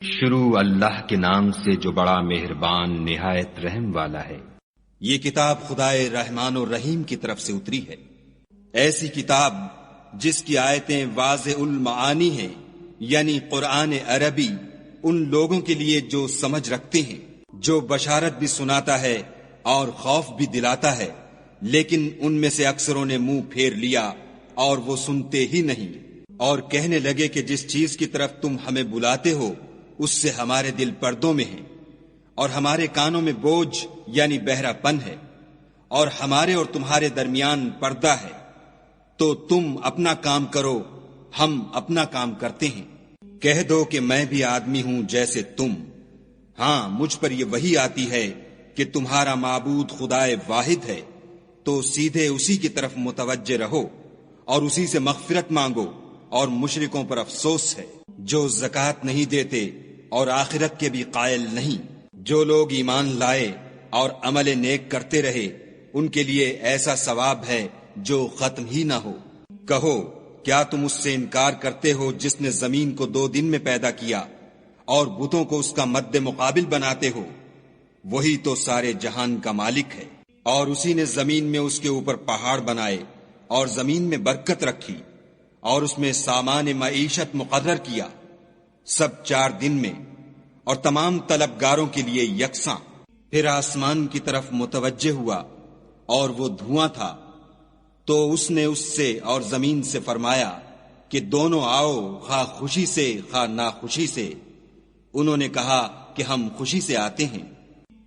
شروع اللہ کے نام سے جو بڑا مہربان نہایت رحم والا ہے۔ یہ کتاب خدائے رحمان و رحیم کی طرف سے اتری ہے، ایسی کتاب جس کی آیتیں واضح المعانی ہیں، یعنی قرآن عربی ان لوگوں کے لیے جو سمجھ رکھتے ہیں، جو بشارت بھی سناتا ہے اور خوف بھی دلاتا ہے، لیکن ان میں سے اکثروں نے منہ پھیر لیا اور وہ سنتے ہی نہیں، اور کہنے لگے کہ جس چیز کی طرف تم ہمیں بلاتے ہو اس سے ہمارے دل پردوں میں ہیں، اور ہمارے کانوں میں بوجھ یعنی بہرا پن ہے، اور ہمارے اور تمہارے درمیان پردہ ہے، تو تم اپنا کام کرو، ہم اپنا کام کرتے ہیں۔ کہہ دو کہ میں بھی آدمی ہوں جیسے تم، ہاں مجھ پر یہ وحی آتی ہے کہ تمہارا معبود خدائے واحد ہے، تو سیدھے اسی کی طرف متوجہ رہو اور اسی سے مغفرت مانگو، اور مشرکوں پر افسوس ہے جو زکوٰۃ نہیں دیتے اور آخرت کے بھی قائل نہیں۔ جو لوگ ایمان لائے اور عمل نیک کرتے رہے ان کے لیے ایسا ثواب ہے جو ختم ہی نہ ہو۔ کہو کیا تم اس سے انکار کرتے ہو جس نے زمین کو 2 دن میں پیدا کیا اور بتوں کو اس کا مد مقابل بناتے ہو؟ وہی تو سارے جہان کا مالک ہے، اور اسی نے زمین میں اس کے اوپر پہاڑ بنائے اور زمین میں برکت رکھی اور اس میں سامان معیشت مقرر کیا، سب 4 دن میں اور تمام طلبگاروں کے لیے یکساں۔ پھر آسمان کی طرف متوجہ ہوا اور وہ دھواں تھا، تو اس نے اس سے اور زمین سے فرمایا کہ دونوں آؤ، خواہ خوشی سے خواہ ناخوشی سے۔ انہوں نے کہا کہ ہم خوشی سے آتے ہیں۔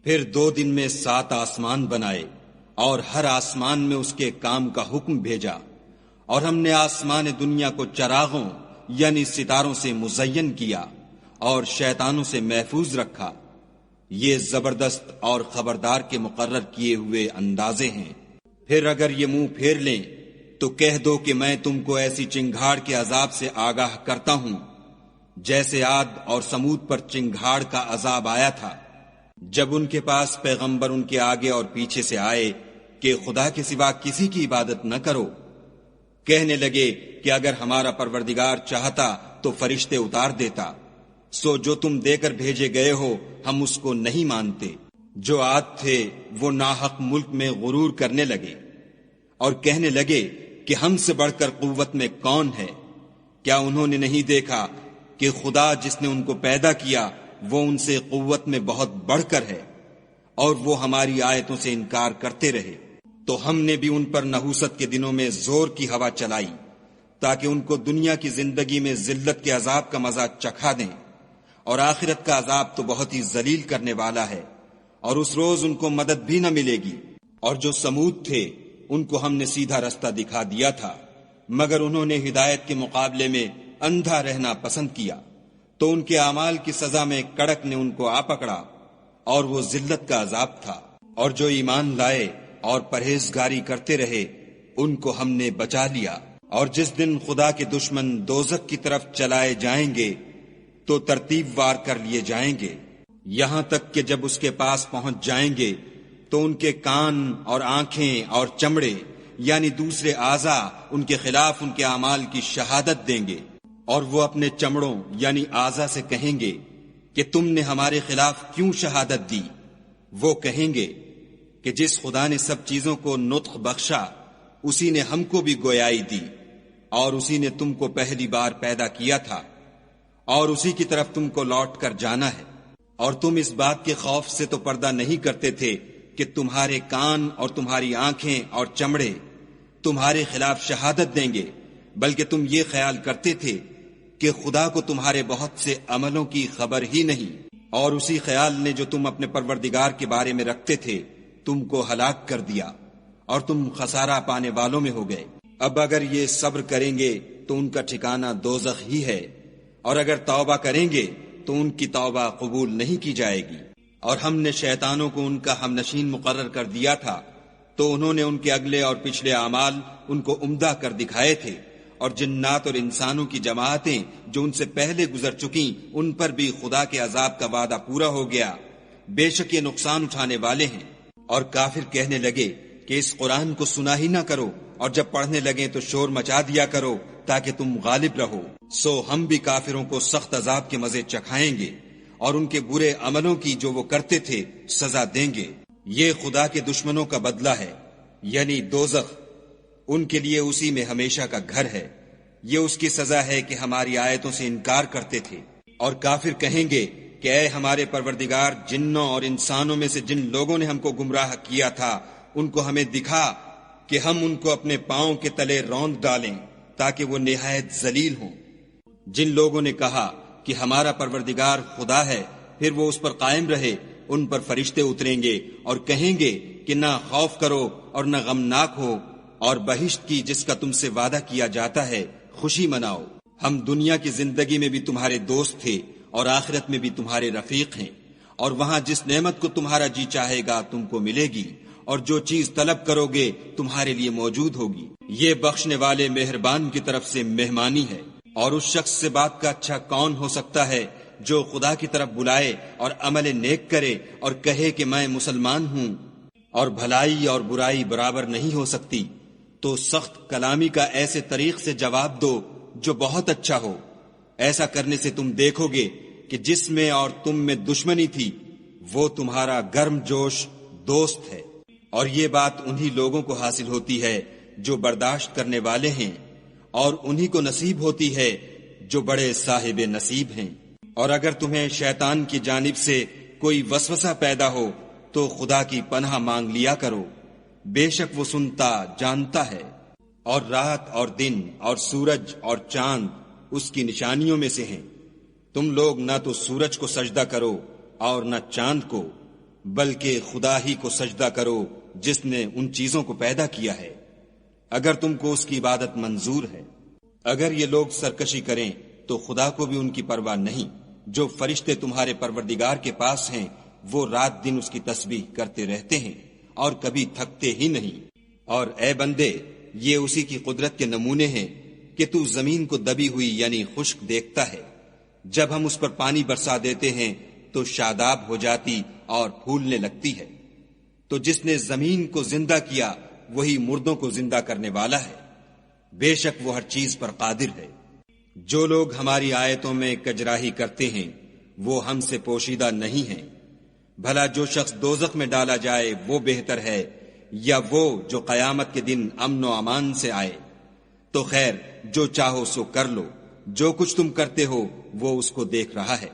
پھر 2 دن میں 7 آسمان بنائے اور ہر آسمان میں اس کے کام کا حکم بھیجا، اور ہم نے آسمان دنیا کو چراغوں یعنی ستاروں سے مزین کیا اور شیطانوں سے محفوظ رکھا۔ یہ زبردست اور خبردار کے مقرر کیے ہوئے اندازے ہیں۔ پھر اگر یہ منہ پھیر لیں تو کہہ دو کہ میں تم کو ایسی چنگھاڑ کے عذاب سے آگاہ کرتا ہوں جیسے عاد اور سمود پر چنگھاڑ کا عذاب آیا تھا، جب ان کے پاس پیغمبر ان کے آگے اور پیچھے سے آئے کہ خدا کے سوا کسی کی عبادت نہ کرو۔ کہنے لگے کہ اگر ہمارا پروردگار چاہتا تو فرشتے اتار دیتا، سو جو تم دے کر بھیجے گئے ہو ہم اس کو نہیں مانتے۔ جو عاد تھے وہ ناحق ملک میں غرور کرنے لگے اور کہنے لگے کہ ہم سے بڑھ کر قوت میں کون ہے؟ کیا انہوں نے نہیں دیکھا کہ خدا جس نے ان کو پیدا کیا وہ ان سے قوت میں بہت بڑھ کر ہے، اور وہ ہماری آیتوں سے انکار کرتے رہے۔ تو ہم نے بھی ان پر نحوست کے دنوں میں زور کی ہوا چلائی تاکہ ان کو دنیا کی زندگی میں ذلت کے عذاب کا مزہ چکھا دیں، اور آخرت کا عذاب تو بہت ہی ذلیل کرنے والا ہے، اور اس روز ان کو مدد بھی نہ ملے گی۔ اور جو سمود تھے ان کو ہم نے سیدھا رستہ دکھا دیا تھا، مگر انہوں نے ہدایت کے مقابلے میں اندھا رہنا پسند کیا، تو ان کے اعمال کی سزا میں کڑک نے ان کو آ پکڑا، اور وہ ذلت کا عذاب تھا۔ اور جو ایمان لائے اور پرہیزگاری کرتے رہے ان کو ہم نے بچا لیا۔ اور جس دن خدا کے دشمن دوزخ کی طرف چلائے جائیں گے تو ترتیب وار کر لیے جائیں گے، یہاں تک کہ جب اس کے پاس پہنچ جائیں گے تو ان کے کان اور آنکھیں اور چمڑے یعنی دوسرے اعضاء ان کے خلاف ان کے اعمال کی شہادت دیں گے، اور وہ اپنے چمڑوں یعنی اعضاء سے کہیں گے کہ تم نے ہمارے خلاف کیوں شہادت دی؟ وہ کہیں گے کہ جس خدا نے سب چیزوں کو نطق بخشا اسی نے ہم کو بھی گویائی دی، اور اسی نے تم کو پہلی بار پیدا کیا تھا، اور اسی کی طرف تم کو لوٹ کر جانا ہے۔ اور تم اس بات کے خوف سے تو پردہ نہیں کرتے تھے کہ تمہارے کان اور تمہاری آنکھیں اور چمڑے تمہارے خلاف شہادت دیں گے، بلکہ تم یہ خیال کرتے تھے کہ خدا کو تمہارے بہت سے عملوں کی خبر ہی نہیں، اور اسی خیال نے جو تم اپنے پروردگار کے بارے میں رکھتے تھے تم کو ہلاک کر دیا، اور تم خسارہ پانے والوں میں ہو گئے۔ اب اگر یہ صبر کریں گے تو ان کا ٹھکانہ دوزخ ہی ہے، اور اگر توبہ کریں گے تو ان کی توبہ قبول نہیں کی جائے گی۔ اور ہم نے شیطانوں کو ان کا ہم نشین مقرر کر دیا تھا، تو انہوں نے ان کے اگلے اور پچھلے اعمال ان کو عمدہ کر دکھائے تھے، اور جنات اور انسانوں کی جماعتیں جو ان سے پہلے گزر چکیں ان پر بھی خدا کے عذاب کا وعدہ پورا ہو گیا، بے شک یہ نقصان اٹھانے والے ہیں۔ اور کافر کہنے لگے کہ اس قرآن کو سنا ہی نہ کرو، اور جب پڑھنے لگیں تو شور مچا دیا کرو تاکہ تم غالب رہو، سو ہم بھی کافروں کو سخت عذاب کے مزے چکھائیں گے اور ان کے برے عملوں کی جو وہ کرتے تھے سزا دیں گے۔ یہ خدا کے دشمنوں کا بدلہ ہے، یعنی دوزخ، ان کے لیے اسی میں ہمیشہ کا گھر ہے۔ یہ اس کی سزا ہے کہ ہماری آیتوں سے انکار کرتے تھے۔ اور کافر کہیں گے کہ اے ہمارے پروردگار، جنوں اور انسانوں میں سے جن لوگوں نے ہم کو گمراہ کیا تھا ان کو ہمیں دکھا کہ ہم ان کو اپنے پاؤں کے تلے روند ڈالیں تاکہ وہ نہایت ذلیل ہوں۔ جن لوگوں نے کہا کہ ہمارا پروردگار خدا ہے، پھر وہ اس پر قائم رہے، ان پر فرشتے اتریں گے اور کہیں گے کہ نہ خوف کرو اور نہ غمناک ہو، اور بہشت کی جس کا تم سے وعدہ کیا جاتا ہے خوشی مناؤ۔ ہم دنیا کی زندگی میں بھی تمہارے دوست تھے اور آخرت میں بھی تمہارے رفیق ہیں، اور وہاں جس نعمت کو تمہارا جی چاہے گا تم کو ملے گی، اور جو چیز طلب کرو گے تمہارے لیے موجود ہوگی۔ یہ بخشنے والے مہربان کی طرف سے مہمانی ہے۔ اور اس شخص سے بات کا اچھا کون ہو سکتا ہے جو خدا کی طرف بلائے اور عمل نیک کرے اور کہے کہ میں مسلمان ہوں، اور بھلائی اور برائی برابر نہیں ہو سکتی، تو سخت کلامی کا ایسے طریق سے جواب دو جو بہت اچھا ہو۔ ایسا کرنے سے تم دیکھو گے کہ جس میں اور تم میں دشمنی تھی وہ تمہارا گرم جوش دوست ہے، اور یہ بات انہی لوگوں کو حاصل ہوتی ہے جو برداشت کرنے والے ہیں، اور انہی کو نصیب ہوتی ہے جو بڑے صاحب نصیب ہیں۔ اور اگر تمہیں شیطان کی جانب سے کوئی وسوسہ پیدا ہو تو خدا کی پناہ مانگ لیا کرو، بے شک وہ سنتا جانتا ہے۔ اور رات اور دن اور سورج اور چاند اس کی نشانیوں میں سے ہیں۔ تم لوگ نہ تو سورج کو سجدہ کرو اور نہ چاند کو، بلکہ خدا ہی کو سجدہ کرو جس نے ان چیزوں کو پیدا کیا ہے، اگر تم کو اس کی عبادت منظور ہے۔ اگر یہ لوگ سرکشی کریں تو خدا کو بھی ان کی پرواہ نہیں۔ جو فرشتے تمہارے پروردگار کے پاس ہیں وہ رات دن اس کی تسبیح کرتے رہتے ہیں اور کبھی تھکتے ہی نہیں۔ اور اے بندے، یہ اسی کی قدرت کے نمونے ہیں کہ تو زمین کو دبی ہوئی یعنی خشک دیکھتا ہے، جب ہم اس پر پانی برسا دیتے ہیں تو شاداب ہو جاتی اور پھولنے لگتی ہے۔ تو جس نے زمین کو زندہ کیا وہی مردوں کو زندہ کرنے والا ہے، بے شک وہ ہر چیز پر قادر ہے۔ جو لوگ ہماری آیتوں میں کجراہی کرتے ہیں وہ ہم سے پوشیدہ نہیں ہیں۔ بھلا جو شخص دوزخ میں ڈالا جائے وہ بہتر ہے یا وہ جو قیامت کے دن امن و امان سے آئے؟ تو خیر، جو چاہو سو کر لو، جو کچھ تم کرتے ہو وہ اس کو دیکھ رہا ہے۔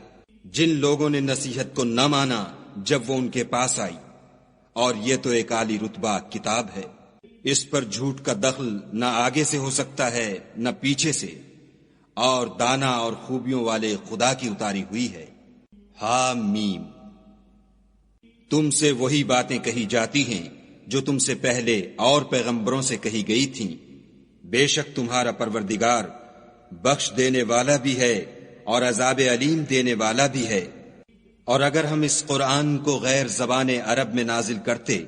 جن لوگوں نے نصیحت کو نہ مانا جب وہ ان کے پاس آئی، اور یہ تو ایک عالی رتبہ کتاب ہے، اس پر جھوٹ کا دخل نہ آگے سے ہو سکتا ہے نہ پیچھے سے، اور دانا اور خوبیوں والے خدا کی اتاری ہوئی ہے۔ حامیم۔ تم سے وہی باتیں کہی جاتی ہیں جو تم سے پہلے اور پیغمبروں سے کہی گئی تھیں۔ بے شک تمہارا پروردگار بخش دینے والا بھی ہے اور عذاب علیم دینے والا بھی ہے۔ اور اگر ہم اس قرآن کو غیر زبان عرب میں نازل کرتے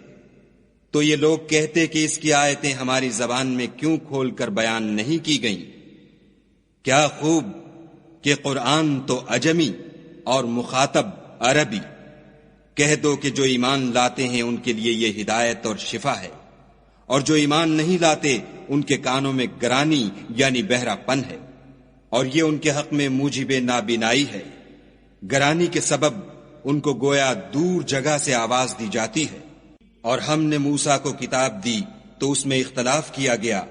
تو یہ لوگ کہتے کہ اس کی آیتیں ہماری زبان میں کیوں کھول کر بیان نہیں کی گئیں؟ کیا خوب کہ قرآن تو عجمی اور مخاطب عربی۔ کہہ دو کہ جو ایمان لاتے ہیں ان کے لیے یہ ہدایت اور شفا ہے، اور جو ایمان نہیں لاتے ان کے کانوں میں گرانی یعنی بہرا پن ہے، اور یہ ان کے حق میں موجب نابینائی ہے۔ گرانی کے سبب ان کو گویا دور جگہ سے آواز دی جاتی ہے۔ اور ہم نے موسیٰ کو کتاب دی تو اس میں اختلاف کیا گیا،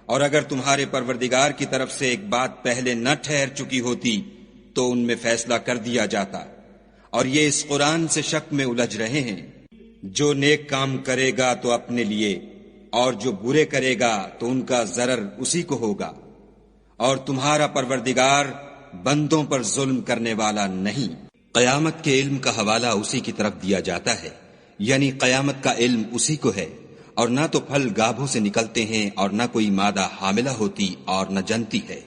اور اگر تمہارے پروردگار کی طرف سے ایک بات پہلے نہ ٹھہر چکی ہوتی تو ان میں فیصلہ کر دیا جاتا، اور یہ اس قرآن سے شک میں الجھ رہے ہیں۔ جو نیک کام کرے گا تو اپنے لیے، اور جو برے کرے گا تو ان کا ضرر اسی کو ہوگا، اور تمہارا پروردگار بندوں پر ظلم کرنے والا نہیں۔ قیامت کے علم کا حوالہ اسی کی طرف دیا جاتا ہے، یعنی قیامت کا علم اسی کو ہے، اور نہ تو پھل گابھوں سے نکلتے ہیں اور نہ کوئی مادہ حاملہ ہوتی اور نہ جنتی ہے،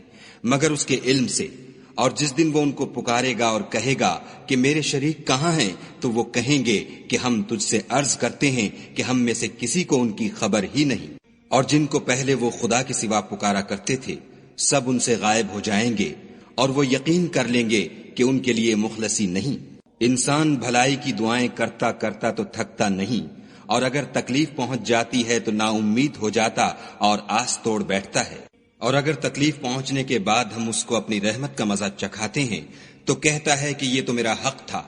مگر اس کے علم سے۔ اور جس دن وہ ان کو پکارے گا اور کہے گا کہ میرے شریک کہاں ہیں، تو وہ کہیں گے کہ ہم تجھ سے عرض کرتے ہیں کہ ہم میں سے کسی کو ان کی خبر ہی نہیں۔ اور جن کو پہلے وہ خدا کے سوا پکارا کرتے تھے سب ان سے غائب ہو جائیں گے، اور وہ یقین کر لیں گے کہ ان کے لیے مخلصی نہیں۔ انسان بھلائی کی دعائیں کرتا کرتا تو تھکتا نہیں، اور اگر تکلیف پہنچ جاتی ہے تو نا امید ہو جاتا اور آس توڑ بیٹھتا ہے۔ اور اگر تکلیف پہنچنے کے بعد ہم اس کو اپنی رحمت کا مزہ چکھاتے ہیں تو کہتا ہے کہ یہ تو میرا حق تھا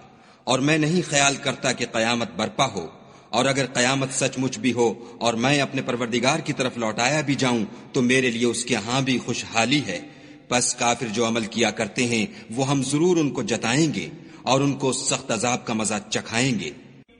اور میں نہیں خیال کرتا کہ قیامت برپا ہو، اور اگر قیامت سچ مچ بھی ہو اور میں اپنے پروردگار کی طرف لوٹایا بھی جاؤں تو میرے لیے اس کے ہاں بھی خوشحالی ہے۔ پس کافر جو عمل کیا کرتے ہیں وہ ہم ضرور ان کو جتائیں گے اور ان کو سخت عذاب کا مزہ چکھائیں گے۔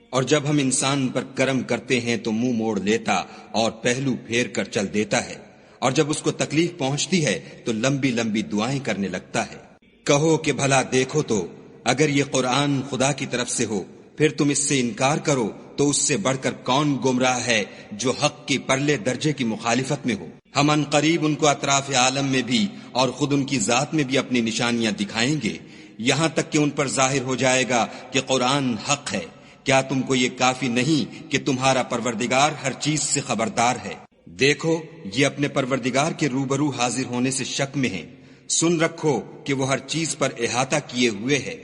اور جب ہم انسان پر کرم کرتے ہیں تو منہ موڑ لیتا اور پہلو پھیر کر چل دیتا ہے، اور جب اس کو تکلیف پہنچتی ہے تو لمبی لمبی دعائیں کرنے لگتا ہے۔ کہو کہ بھلا دیکھو تو اگر یہ قرآن خدا کی طرف سے ہو پھر تم اس سے انکار کرو تو اس سے بڑھ کر کون گمراہ ہے جو حق کی پرلے درجے کی مخالفت میں ہو۔ ہم ان قریب ان کو اطراف عالم میں بھی اور خود ان کی ذات میں بھی اپنی نشانیاں دکھائیں گے، یہاں تک کہ ان پر ظاہر ہو جائے گا کہ قرآن حق ہے۔ کیا تم کو یہ کافی نہیں کہ تمہارا پروردگار ہر چیز سے خبردار ہے؟ دیکھو یہ اپنے پروردگار کے روبرو حاضر ہونے سے شک میں ہیں، سن رکھو کہ وہ ہر چیز پر احاطہ کیے ہوئے ہے۔